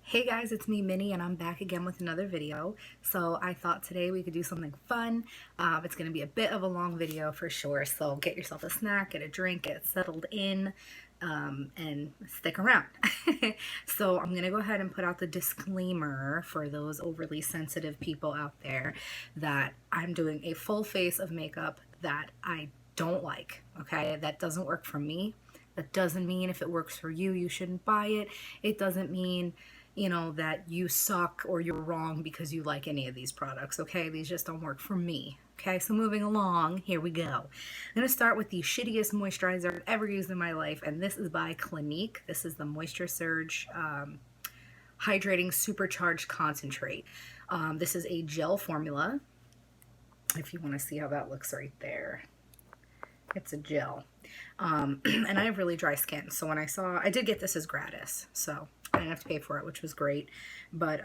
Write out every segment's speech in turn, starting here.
Hey guys, it's me Minnie and I'm back again with another video. So I thought today we could do something fun. It's going to be a bit of a long video for sure, so get yourself a snack, get a drink, get settled in, and stick around. So I'm going to go ahead and put out the disclaimer for those overly sensitive people out there that I'm doing a full face of makeup that I don't like, okay? That doesn't work for me. That doesn't mean if it works for you, you shouldn't buy it. It doesn't mean that you suck or you're wrong because you like any of these products, okay? These just don't work for me, okay? So moving along, here we go. I'm going to start with the shittiest moisturizer I've ever used in my life, and this is by Clinique. This is the Moisture Surge Hydrating Supercharged Concentrate. This is a gel formula, if you want to see how that looks right there. It's a gel. And I have really dry skin, so when I did get this as gratis, so I didn't have to pay for it, which was great. But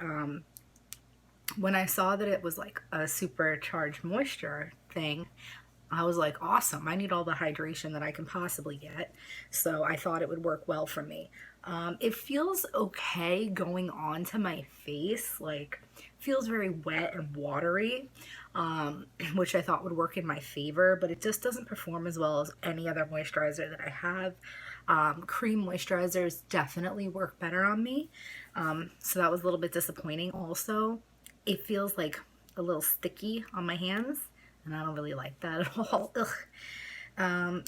when I saw that it was like a supercharged moisture thing, I was like, awesome, I need all the hydration that I can possibly get. So I thought it would work well for me. It feels okay going on to my face, like feels very wet and watery, which I thought would work in my favor, but it just doesn't perform as well as any other moisturizer that I have. Cream moisturizers definitely work better on me, so that was a little bit disappointing. Also, it feels like a little sticky on my hands, and I don't really like that at all.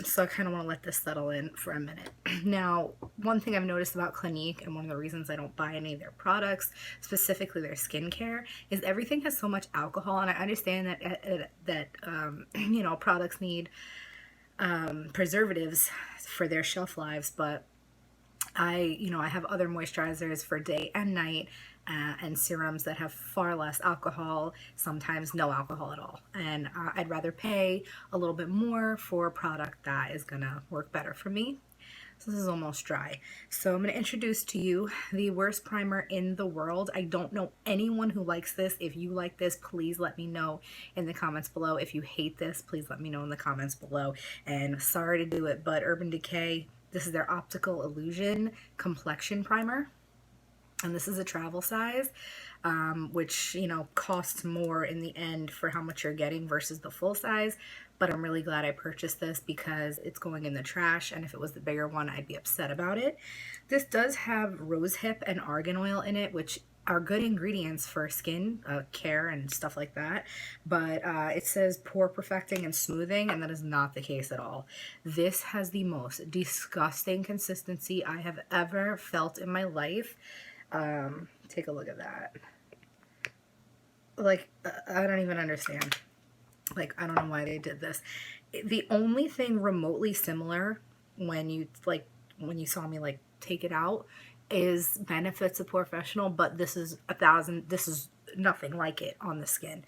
So I kind of want to let this settle in for a minute. Now, one thing I've noticed about Clinique, and one of the reasons I don't buy any of their products, specifically their skincare, is everything has so much alcohol, and I understand that products need preservatives for their shelf lives, but I have other moisturizers for day and night, and serums that have far less alcohol, sometimes no alcohol at all. And I'd rather pay a little bit more for a product that is gonna work better for me. So this is almost dry. So I'm going to introduce to you the worst primer in the world. I don't know anyone who likes this. If you like this, please let me know in the comments below. If you hate this, please let me know in the comments below. And sorry to do it, but Urban Decay, this is their Optical Illusion Complexion Primer. And this is a travel size, which, costs more in the end for how much you're getting versus the full size. But I'm really glad I purchased this because it's going in the trash, and if it was the bigger one, I'd be upset about it. This does have rosehip and argan oil in it, which are good ingredients for skin care and stuff like that, but it says pore perfecting and smoothing, and that is not the case at all. This has the most disgusting consistency I have ever felt in my life. Take a look at that. Like, I don't even understand. Like, I don't know why they did this. The only thing remotely similar when you saw me like take it out is Benefits of Professional, but this is nothing like it on the skin.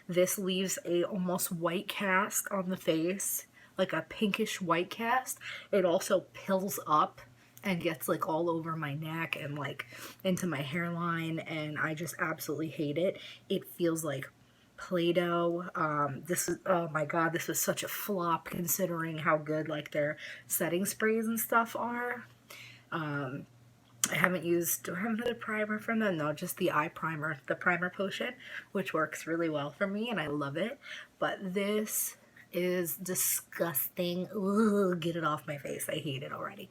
This leaves a almost white cast on the face, like a pinkish white cast. It also pills up and gets like all over my neck and like into my hairline, and I just absolutely hate it. It feels like Play-Doh. Oh my god, this was such a flop considering how good like their setting sprays and stuff are. I haven't used, do I have another primer from them? No, just the eye primer, the primer potion, which works really well for me and I love it. But this is disgusting. Ugh, get it off my face. I hate it already.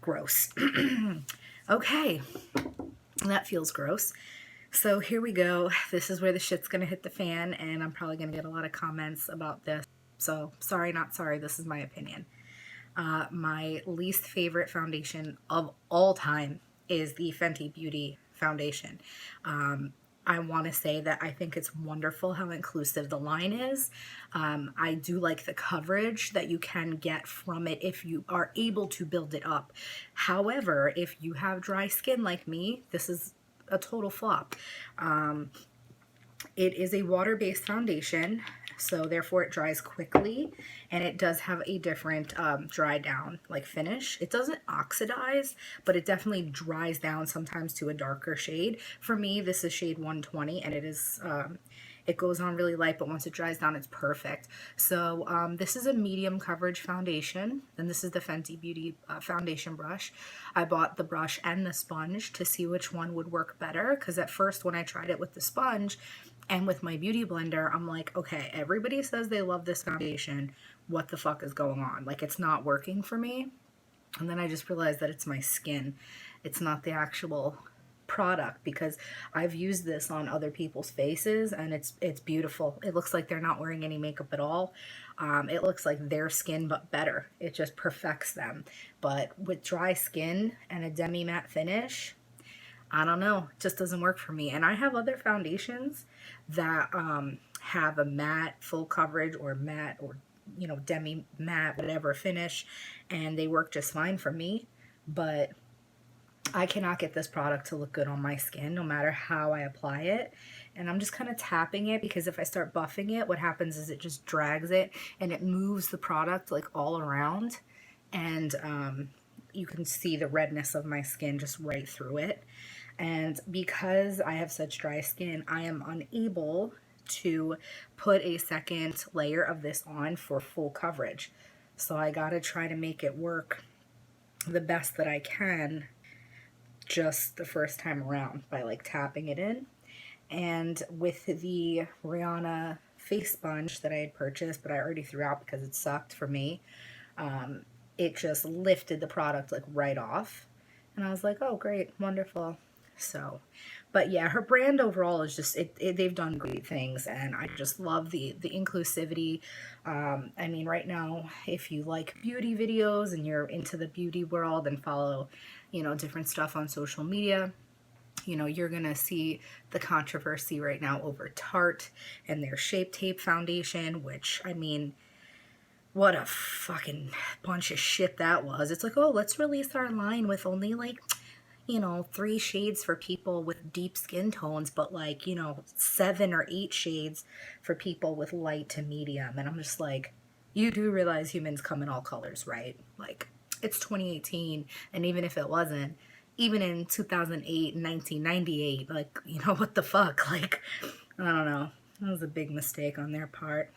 Gross. Okay, that feels gross. So here we go. This is where the shit's gonna hit the fan, and I'm probably gonna get a lot of comments about this. So sorry, not sorry, this is my opinion. My least favorite foundation of all time is the Fenty Beauty foundation. I want to say that I think it's wonderful how inclusive the line is. I do like the coverage that you can get from it if you are able to build it up. However, if you have dry skin like me, this is a total flop. It is a water-based foundation, so therefore it dries quickly, and it does have a different dry down like finish. It doesn't oxidize, but it definitely dries down sometimes to a darker shade. For me, this is shade 120, and it is It goes on really light, but once it dries down, it's perfect. So this is a medium coverage foundation, and this is the Fenty Beauty foundation brush. I bought the brush and the sponge to see which one would work better, because at first when I tried it with the sponge and with my beauty blender, I'm like, okay, everybody says they love this foundation. What the fuck is going on? Like, it's not working for me. And then I just realized that it's my skin. It's not the actual product, because I've used this on other people's faces and it's beautiful. It looks like they're not wearing any makeup at all. It looks like their skin but better. It just perfects them. But with dry skin and a demi matte finish, I don't know, it just doesn't work for me. And I have other foundations that have a matte full coverage or matte or, you know, demi matte, whatever finish, and they work just fine for me. But I cannot get this product to look good on my skin no matter how I apply it. And I'm just kind of tapping it, because if I start buffing it, what happens is it just drags it and it moves the product like all around. And you can see the redness of my skin just right through it. And because I have such dry skin, I am unable to put a second layer of this on for full coverage. So I gotta try to make it work the best that I can just the first time around by like tapping it in. And with the Rihanna face sponge that I had purchased, but I already threw out because it sucked for me, it just lifted the product like right off. And I was like, oh great, wonderful. So, but yeah, her brand overall is just, they've done great things, and I just love the inclusivity. I mean, right now, if you like beauty videos and you're into the beauty world and follow, you know, different stuff on social media, you know, you're gonna see the controversy right now over Tarte and their Shape Tape foundation, which, I mean, what a fucking bunch of shit that was. It's like, oh, let's release our line with only like, you know, 3 shades for people with deep skin tones, but like, you know, 7 or 8 shades for people with light to medium. And I'm just like, you do realize humans come in all colors, right? Like, it's 2018, and even if it wasn't, even in 2008 and 1998, like, you know, what the fuck? Like, I don't know. That was a big mistake on their part.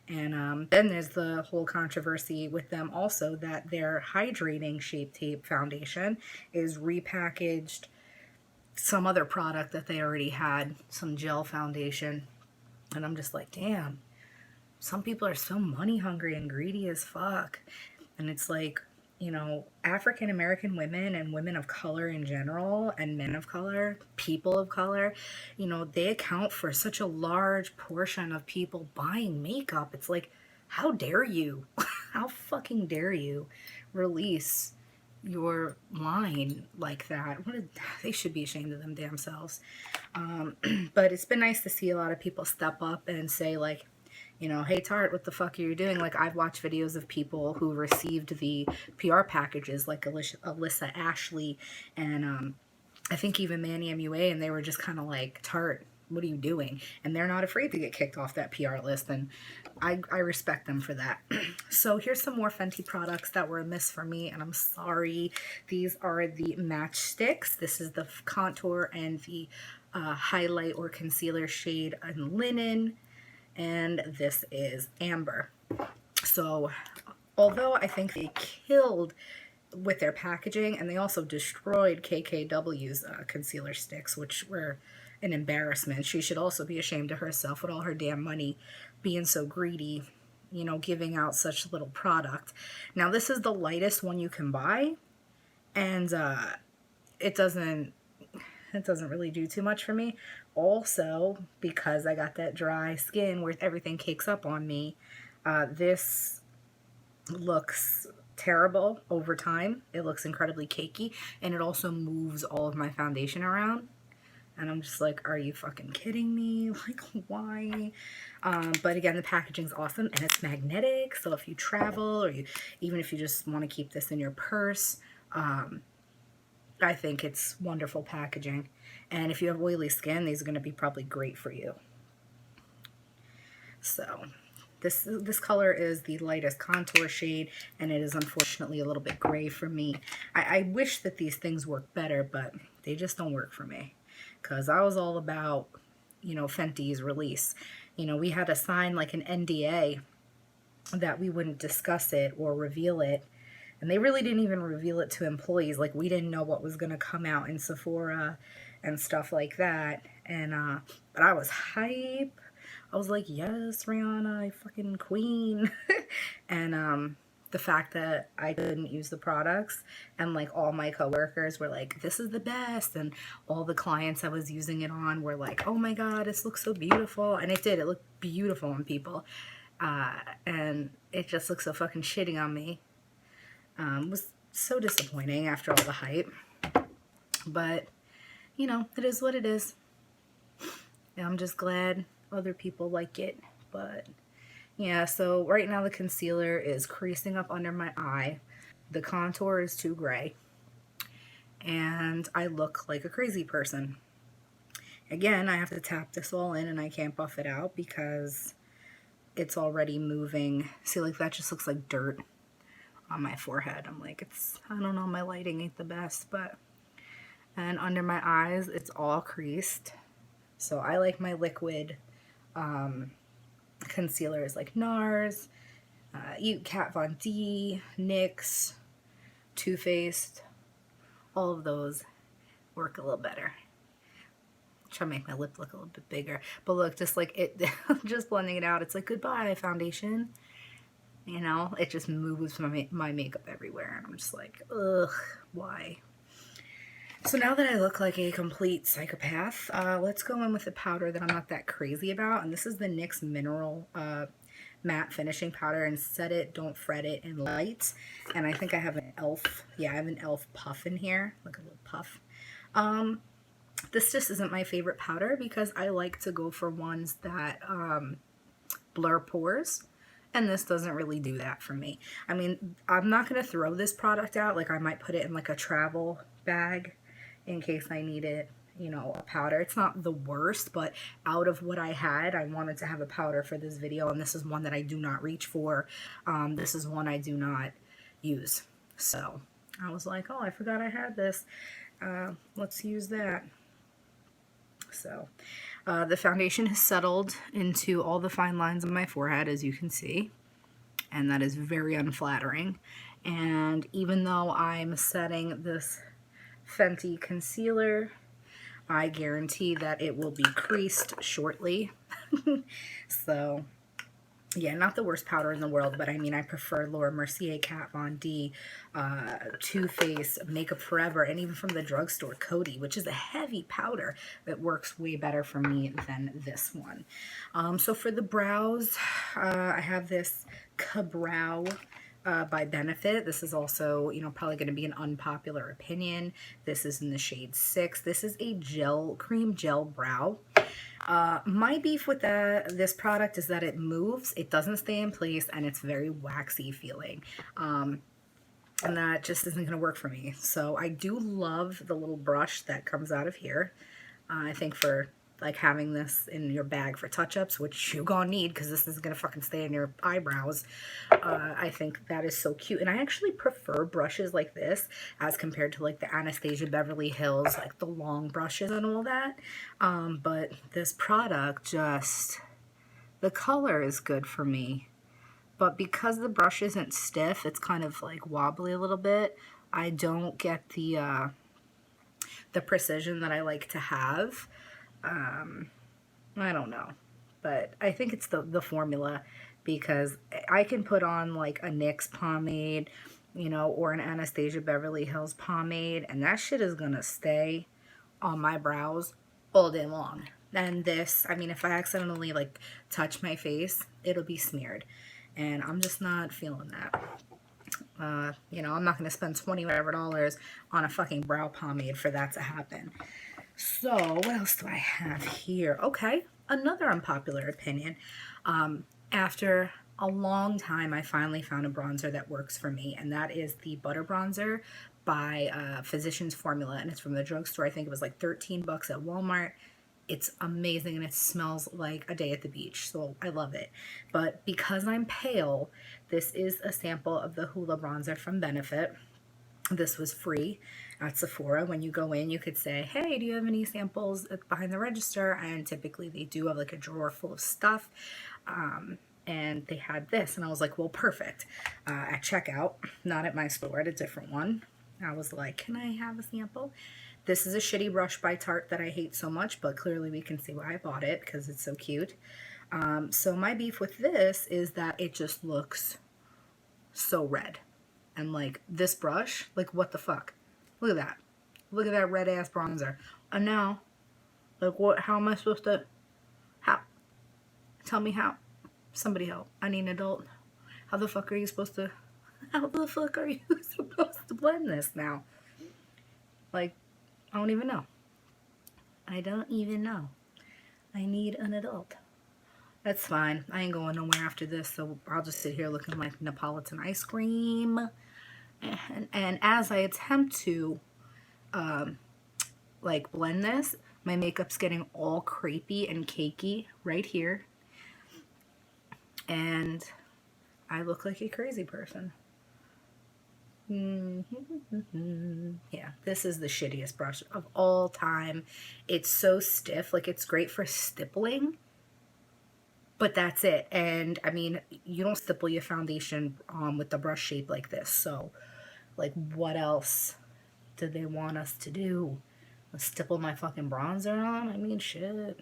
And then there's the whole controversy with them also that their hydrating Shape Tape foundation is repackaged some other product that they already had, some gel foundation. And I'm just like, damn, some people are so money hungry and greedy as fuck. And it's like, you know, African American women and women of color in general, and men of color, people of color, you know, they account for such a large portion of people buying makeup. It's like, how dare you? How fucking dare you release your line like that? They should be ashamed of them damn selves. But it's been nice to see a lot of people step up and say, like, you know, hey Tarte, what the fuck are you doing? Like, I've watched videos of people who received the PR packages, like Alyssa Ashley, and I think even Manny MUA, and they were just kind of like, Tarte, what are you doing? And they're not afraid to get kicked off that PR list, and I respect them for that. So here's some more Fenty products that were a miss for me, and I'm sorry. These are the Match Sticks. This is the contour and the highlight or concealer shade in Linen, and this is Amber. So although I think they killed with their packaging, and they also destroyed KKW's concealer sticks, which were an embarrassment. She should also be ashamed of herself with all her damn money, being so greedy, you know, giving out such little product. Now this is the lightest one you can buy, and it doesn't really do too much for me. Also, because I got that dry skin where everything cakes up on me, this looks terrible over time. It looks incredibly cakey, and it also moves all of my foundation around. And I'm just like, are you fucking kidding me? Like, why? But again, the packaging's awesome, and it's magnetic, so if you travel, or even if you just want to keep this in your purse, I think it's wonderful packaging. And if you have oily skin, these are going to be probably great for you. So this color is the lightest contour shade, and it is unfortunately a little bit gray for me. I wish that these things work better, but they just don't work for me. Because I was all about, you know, Fenty's release. You know, we had to sign like an NDA that we wouldn't discuss it or reveal it. And they really didn't even reveal it to employees. Like, we didn't know what was going to come out in Sephora and stuff like that. And, but I was hype. I was like, yes, Rihanna, fucking queen. And, the fact that I couldn't use the products and like all my coworkers were like, this is the best. And all the clients I was using it on were like, oh my God, this looks so beautiful. And it did. It looked beautiful on people. And it just looked so fucking shitty on me. Was so disappointing after all the hype. But, you know, it is what it is. And I'm just glad other people like it. But, yeah, so right now the concealer is creasing up under my eye. The contour is too gray. And I look like a crazy person. Again, I have to tap this all in and I can't buff it out because it's already moving. See, like that just looks like dirt on my forehead. I'm like, I don't know, my lighting ain't the best, but, and under my eyes, it's all creased. So I like my liquid concealers like NARS, Kat Von D, NYX, Too Faced. All of those work a little better. Try to make my lip look a little bit bigger. But look, just like it, just blending it out, it's like, goodbye, foundation. You know, it just moves my makeup everywhere. And I'm just like, ugh, why? So now that I look like a complete psychopath, let's go in with a powder that I'm not that crazy about. And this is the NYX Mineral Matte Finishing Powder in Set It, Don't Fret It, in Light. And I think I have an e.l.f. Yeah, I have an e.l.f. puff in here. Like a little puff. This just isn't my favorite powder because I like to go for ones that blur pores. And this doesn't really do that for me. I mean, I'm not going to throw this product out. Like, I might put it in like a travel bag in case I need it, you know, a powder. It's not the worst, but out of what I had, I wanted to have a powder for this video. And this is one that I do not reach for. This is one I do not use. So I was like, oh, I forgot I had this. Let's use that. So the foundation has settled into all the fine lines of my forehead, as you can see, and that is very unflattering. And even though I'm setting this Fenty concealer, I guarantee that it will be creased shortly. So yeah, not the worst powder in the world, but I mean, I prefer Laura Mercier, Kat Von D, Too Faced, Makeup Forever, and even from the drugstore, Coty, which is a heavy powder that works way better for me than this one. So for the brows, I have this Ka-Brow by Benefit. This is also, you know, probably going to be an unpopular opinion. This is in the shade 6. This is a cream gel brow. My beef with this product is that it moves, it doesn't stay in place, and it's very waxy feeling. And that just isn't going to work for me. So I do love the little brush that comes out of here. I think for like having this in your bag for touch-ups, which you're gonna need because this is gonna fucking stay in your eyebrows. I think that is so cute. And I actually prefer brushes like this as compared to like the Anastasia Beverly Hills, like the long brushes and all that. But this product just, the color is good for me. But because the brush isn't stiff, it's kind of like wobbly a little bit. I don't get the precision that I like to have. I don't know, but I think it's the formula, because I can put on like a NYX pomade, you know, or an Anastasia Beverly Hills pomade, and that shit is gonna stay on my brows all day long. And this, I mean, if I accidentally like touch my face, it'll be smeared, and I'm just not feeling that. You know, I'm not gonna spend $20 whatever on a fucking brow pomade for that to happen. So, what else do I have here? Okay, another unpopular opinion. After a long time, I finally found a bronzer that works for me, and that is the Butter Bronzer by Physicians Formula, and it's from the drugstore. I think it was like 13 bucks at Walmart. It's amazing, and it smells like a day at the beach, so I love it. But because I'm pale, this is a sample of the Hoola Bronzer from Benefit. This was free, at Sephora. When you go in, you could say, hey, do you have any samples behind the register? And typically they do have like a drawer full of stuff. And they had this, and I was like, well, perfect. At checkout, not at my store, at a different one, I was like, can I have a sample? This is a shitty brush by Tarte that I hate so much, but clearly we can see why I bought it because it's so cute. So my beef with this is that it just looks so red. And like this brush, like what the fuck? Look at that. Look at that red ass bronzer. And now, like what, how am I supposed to, how? Tell me how. Somebody help. I need an adult. How the fuck are you supposed to blend this now? Like, I don't even know. I don't even know. I need an adult. That's fine. I ain't going nowhere after this, so I'll just sit here looking like Neapolitan ice cream. And as I attempt to, like, blend this, my makeup's getting all crepey and cakey right here. And I look like a crazy person. Yeah, this is the shittiest brush of all time. It's so stiff. Like, it's great for stippling, but that's it. And I mean, you don't stipple your foundation with the brush shape like this. So, like, what else did they want us to do? Stipple my fucking bronzer on? I mean, shit.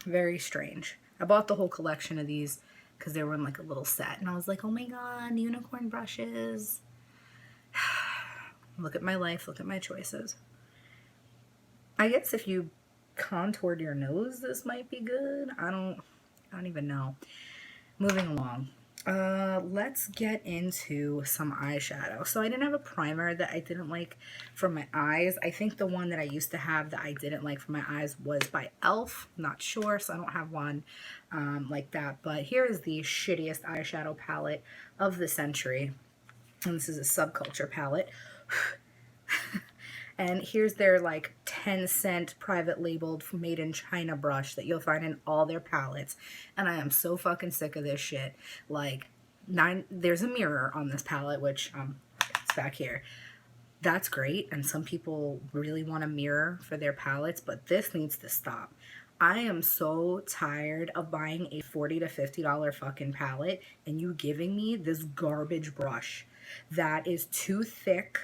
Very strange. I bought the whole collection of these because they were in like a little set. And I was like, oh my god, unicorn brushes. Look at my life. Look at my choices. I guess if you contoured your nose, this might be good. I don't even know. Moving along. Let's get into some eyeshadow. So I didn't have a primer that I didn't like for my eyes. I think the one that I used to have that I didn't like for my eyes was by e.l.f. Not sure, so I don't have one like that. But here is the shittiest eyeshadow palette of the century. And this is a Subculture palette. And here's their like 10-cent private labeled made in China brush that you'll find in all their palettes. And I am so fucking sick of this shit. Like, there's a mirror on this palette, which it's back here. That's great. And some people really want a mirror for their palettes, but this needs to stop. I am so tired of buying a $40 to $50 fucking palette and you giving me this garbage brush that is too thick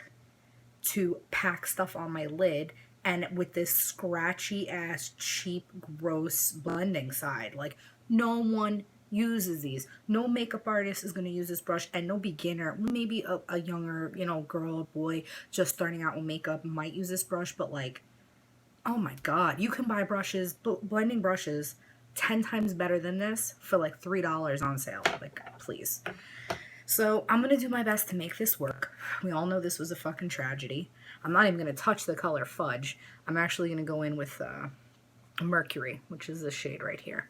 to pack stuff on my lid, and with this scratchy ass cheap gross blending side. Like, no one uses these. No makeup artist is going to use this brush, and no beginner, maybe a younger, you know, girl or boy just starting out with makeup might use this brush, but like, oh my god, you can buy brushes, blending brushes 10 times better than this for like $3 on sale. Like, please. So I'm going to do my best to make this work. We all know this was a fucking tragedy. I'm not even going to touch the color Fudge. I'm actually going to go in with Mercury, which is this shade right here.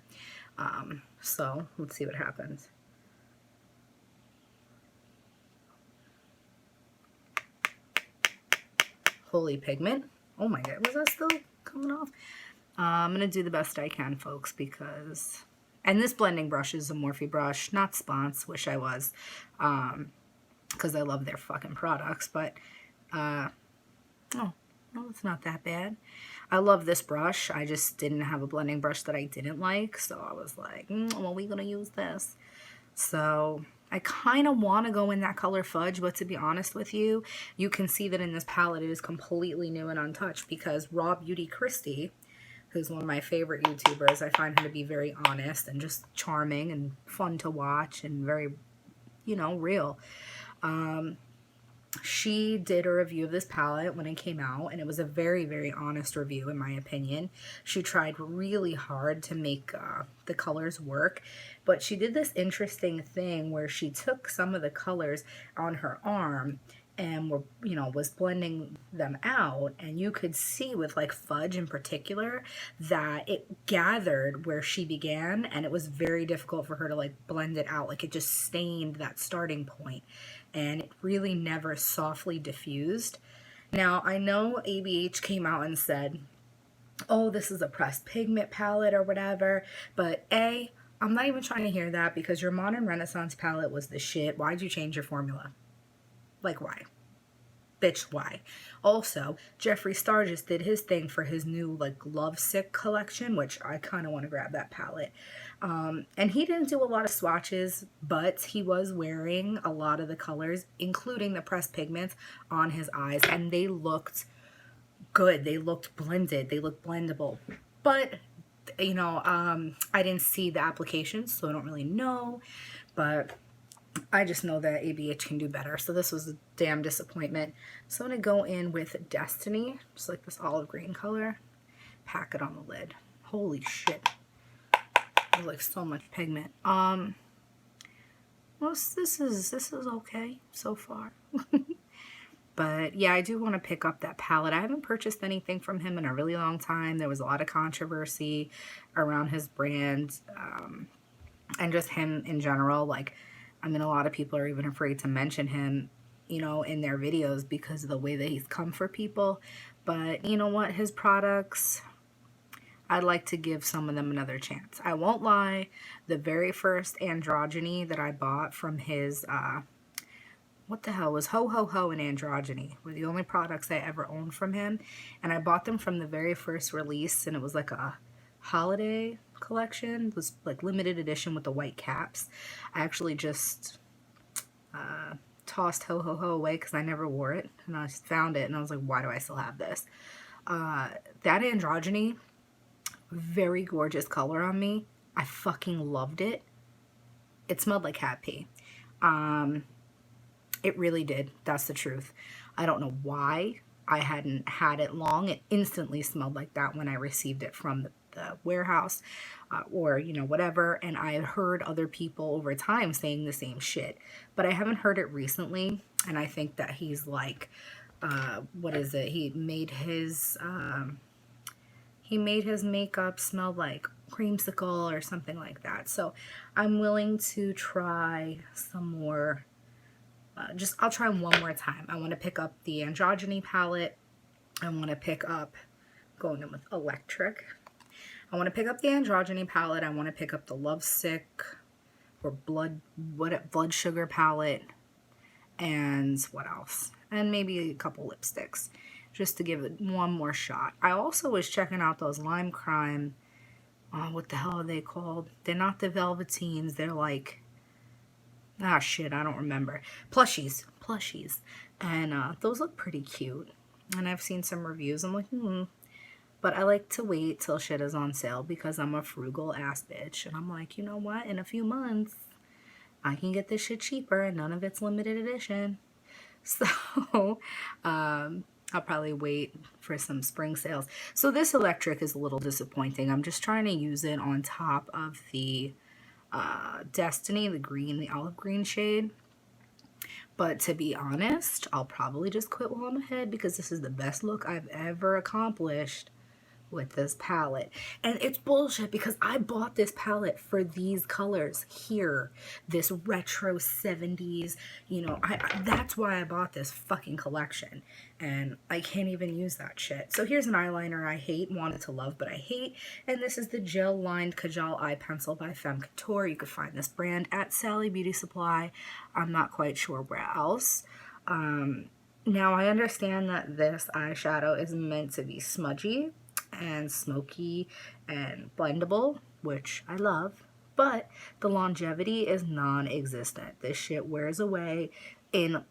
So let's see what happens. Holy pigment. Oh my god, was that still coming off? I'm going to do the best I can, folks, because... And this blending brush is a Morphe brush, not Spons, wish I was, because I love their fucking products, but, oh, well, it's not that bad. I love this brush. I just didn't have a blending brush that I didn't like, so I was like, well, we're going to use this. So I kind of want to go in that color Fudge, but to be honest with you, you can see that in this palette it is completely new and untouched because Raw Beauty Christie, who's one of my favorite YouTubers. I find her to be very honest and just charming and fun to watch and very, you know, real. She did a review of this palette when it came out, and it was a very, very honest review, in my opinion. She tried really hard to make the colors work, but she did this interesting thing where she took some of the colors on her arm and was blending them out, and you could see with like Fudge in particular that it gathered where she began, and it was very difficult for her to like blend it out. Like, it just stained that starting point, and it really never softly diffused. Now, I know ABH came out and said, oh, this is a pressed pigment palette or whatever, but I'm not even trying to hear that, because your Modern Renaissance palette was the shit. Why'd you change your formula? Like, why? bitch, why? Also, Jeffree Star just did his thing for his new like Lovesick collection, which I kind of want to grab that palette. And he didn't do a lot of swatches, but he was wearing a lot of the colors, including the pressed pigments, on his eyes, and they looked good. They looked blended. They looked blendable. But, you know, I didn't see the applications, so I don't really know. But I just know that ABH can do better. So this was a damn disappointment. So I'm going to go in with Destiny, just like this olive green color. Pack it on the lid. Holy shit. There's like so much pigment. Well, this is okay so far. But yeah, I do want to pick up that palette. I haven't purchased anything from him in a really long time. There was a lot of controversy around his brand, and just him in general. Like, I mean, a lot of people are even afraid to mention him, you know, in their videos because of the way that he's come for people. But you know what? His products, I'd like to give some of them another chance. I won't lie, the very first Androgyny that I bought from his, what the hell, was Ho Ho Ho and Androgyny were the only products I ever owned from him. And I bought them from the very first release, and it was like a holiday collection. It was like limited edition with the white caps. I actually just tossed Ho Ho Ho away because I never wore it. And I just found it, and I was like, why do I still have this? That Androgyny, very gorgeous color on me. I fucking loved it. It smelled like cat pee. It really did. That's the truth. I don't know why I hadn't had it long. It instantly smelled like that when I received it from the warehouse, or, you know, whatever. And I had heard other people over time saying the same shit, but I haven't heard it recently. And I think that he's like, what is it? He made his makeup smell like creamsicle or something like that. So I'm willing to try some more. I'll try one more time. I want to pick up the Androgyny palette. I want to pick up, going in with Electric. I want to pick up the Androgyny palette. I want to pick up the Lovesick or Blood Sugar palette. And what else? And maybe a couple lipsticks, just to give it one more shot. I also was checking out those Lime Crime, what the hell are they called? They're not the Velveteens. They're like, ah, shit, I don't remember. Plushies. And those look pretty cute. And I've seen some reviews. I'm like, But I like to wait till shit is on sale because I'm a frugal ass bitch. And I'm like, you know what? In a few months, I can get this shit cheaper and none of it's limited edition. So, I'll probably wait for some spring sales. So this Electric is a little disappointing. I'm just trying to use it on top of the Destiny, the olive green shade. But to be honest, I'll probably just quit while I'm ahead because this is the best look I've ever accomplished with this palette. And it's bullshit because I bought this palette for these colors here, this retro 70s, you know, that's why I bought this fucking collection, and I can't even use that shit. So here's an eyeliner I hate, wanted to love, but I hate, and this is the Gel Lined Kajal Eye Pencil by Femme Couture. You could find this brand at Sally Beauty Supply. I'm not quite sure where else. Now I understand that this eyeshadow is meant to be smudgy and smoky and blendable, which I love, but the longevity is non-existent. This shit wears away in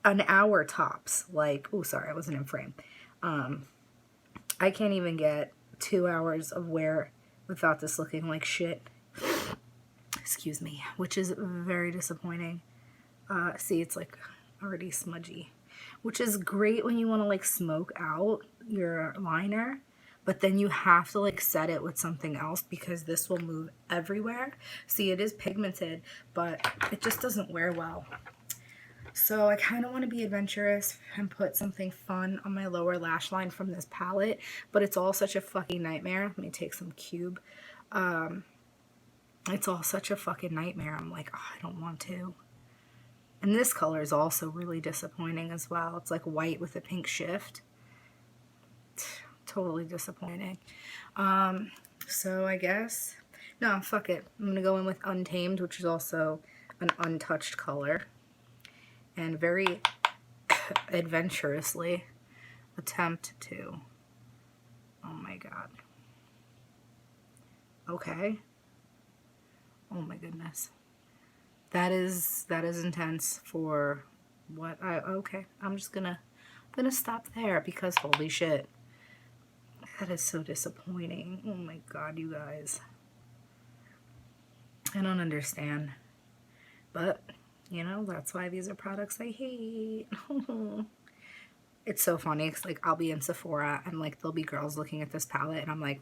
an hour tops. Like, oh, sorry, I wasn't in frame. I can't even get 2 hours of wear without this looking like shit. Excuse me, which is very disappointing. See, it's like already smudgy, which is great when you want to like smoke out your liner, but then you have to like set it with something else because this will move everywhere. See, it is pigmented, but it just doesn't wear well. So I kind of want to be adventurous and put something fun on my lower lash line from this palette, but it's all such a fucking nightmare. Let me take some cube. It's all such a fucking nightmare. I'm like, oh, I don't want to. And this color is also really disappointing as well. It's like white with a pink shift. Totally disappointing. So I guess, no, fuck it. I'm going to go in with Untamed, which is also an untouched color. And very, adventurously attempt to. Oh my god. Okay. Oh my goodness. That is intense for what I, okay. I'm gonna stop there because holy shit. That is so disappointing. Oh my god, you guys. I don't understand. But, you know, that's why these are products I hate. It's so funny because, like, I'll be in Sephora and, like, there'll be girls looking at this palette and I'm like,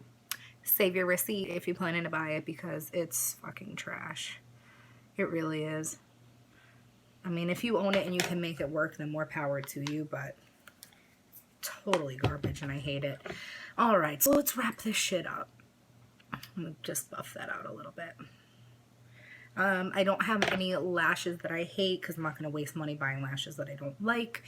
save your receipt if you're planning to buy it because it's fucking trash. It really is. I mean, if you own it and you can make it work, then more power to you, but totally garbage and I hate it. All right, so let's wrap this shit up. I'm gonna just buff that out a little bit. I don't have any lashes that I hate because I'm not going to waste money buying lashes that I don't like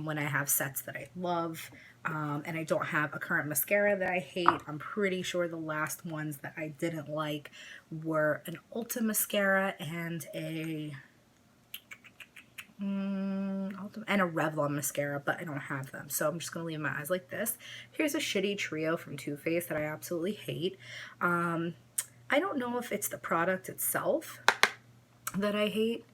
when I have sets that I love. And I don't have a current mascara that I hate. I'm pretty sure the last ones that I didn't like were an Ulta mascara and a Revlon mascara, but I don't have them. So I'm just going to leave my eyes like this. Here's a shitty trio from Too Faced that I absolutely hate. I don't know if it's the product itself that I hate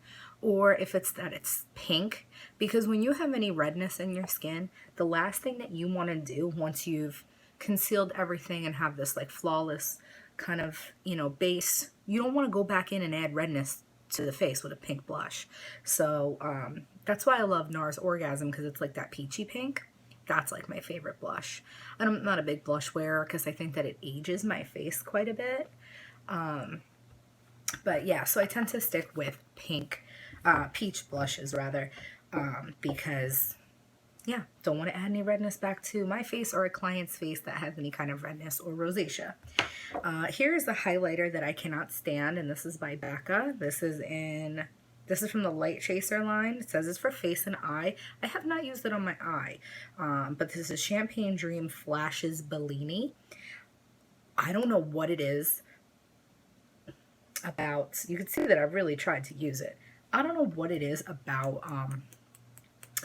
or if it's that it's pink, because when you have any redness in your skin, the last thing that you want to do once you've concealed everything and have this like flawless kind of, you know, base, you don't want to go back in and add redness to the face with a pink blush. So that's why I love NARS Orgasm, because it's like that peachy pink. That's like my favorite blush. And I'm not a big blush wearer because I think that it ages my face quite a bit. But yeah, so I tend to stick with pink, peach blushes rather, because yeah, don't want to add any redness back to my face or a client's face that has any kind of redness or rosacea. Here is the highlighter that I cannot stand, and this is by Becca. This is from the Light Chaser line. It says it's for face and eye. I have not used it on my eye, but this is Champagne Dream Flashes Bellini. I don't know what it is about. You can see that I've really tried to use it. I don't know what it is about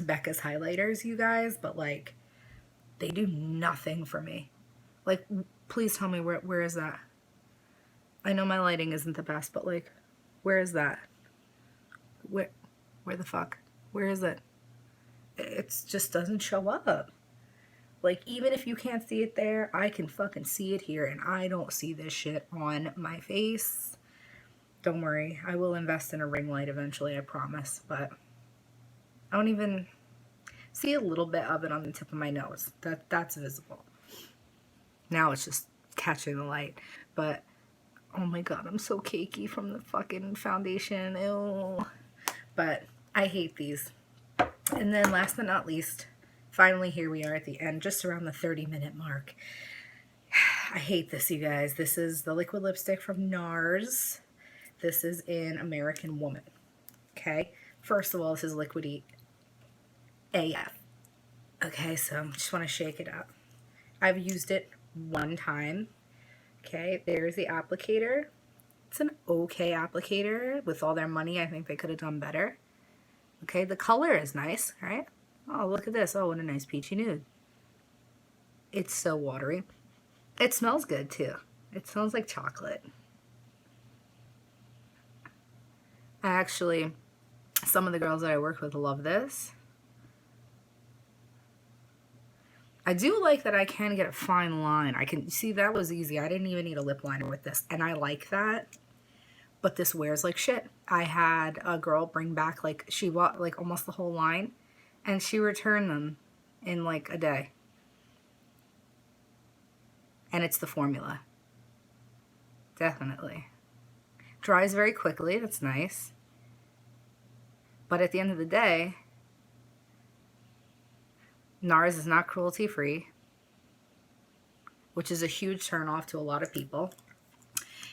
Becca's highlighters, you guys, but like they do nothing for me. Like, please tell me where is that? I know my lighting isn't the best, but like, where is that? Where the fuck? Where is it? It just doesn't show up. Like, even if you can't see it there, I can fucking see it here, and I don't see this shit on my face. Don't worry, I will invest in a ring light eventually, I promise, but I don't even see a little bit of it on the tip of my nose. That's visible. Now it's just catching the light, but oh my god, I'm so cakey from the fucking foundation. Ew. But I hate these. And then last but not least, finally here we are at the end, just around the 30-minute mark. I hate this, you guys. This is the liquid lipstick from NARS. This is in American Woman. Okay? First of all, this is liquidy AF. Okay, so I just want to shake it up. I've used it one time. Okay, there's the applicator. It's an okay applicator. With all their money, I think they could have done better. Okay, the color is nice, right? Oh, look at this. Oh, what a nice peachy nude. It's so watery. It smells good, too. It smells like chocolate. Actually, some of the girls that I work with love this. I do like that I can get a fine line. I can see that was easy. I didn't even need a lip liner with this, and I like that. But this wears like shit. I had a girl bring back, like, she bought like almost the whole line, and she returned them in like a day. And it's the formula. Definitely. Dries very quickly. That's nice. But at the end of the day, NARS is not cruelty free, which is a huge turnoff to a lot of people.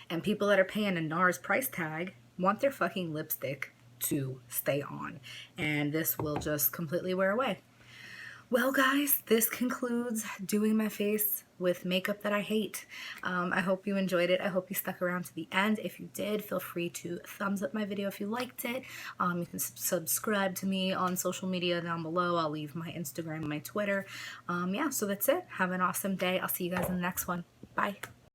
And people that are paying a NARS price tag want their fucking lipstick to stay on. And this will just completely wear away. Well, guys, this concludes doing my face with makeup that I hate. I hope you enjoyed it. I hope you stuck around to the end. If you did, feel free to thumbs up my video if you liked it. You can subscribe to me on social media down below. I'll leave my Instagram and my Twitter. Yeah, so that's it. Have an awesome day. I'll see you guys in the next one. Bye.